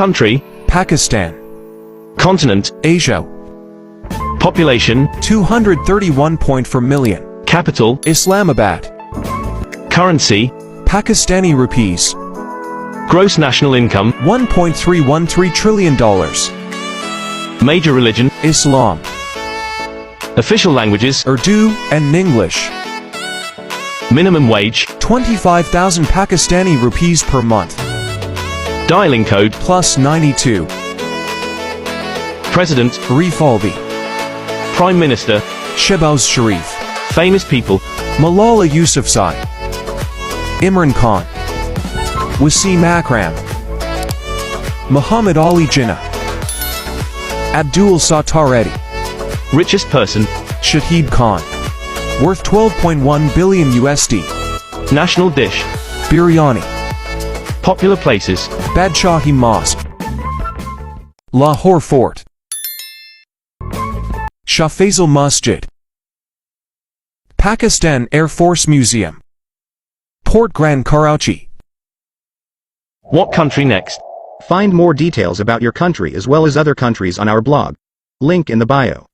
Country: Pakistan. Continent: Asia. Population: 231 per million. Capital: Islamabad. Currency: Pakistani rupees. Gross national income: $1.313 trillion. Major religion: Islam. Official languages: Urdu and English. Minimum wage: 25,000 Pakistani rupees per month. Dialing code: +92. President: Rifalvi. Prime Minister: Shehbaz Sharif. Famous people: Malala Yousafzai. Imran Khan. Wasim Akram. Muhammad Ali Jinnah. Abdul Sattar Eddy. Richest person: Shahid Khan. Worth $12.1 billion USD. National dish: Biryani. Popular places: Badshahi Mosque. Lahore Fort. Shah Faisal Masjid. Pakistan Air Force Museum. Port Grand Karachi. What country next? Find more details about your country as well as other countries on our blog. Link in the bio.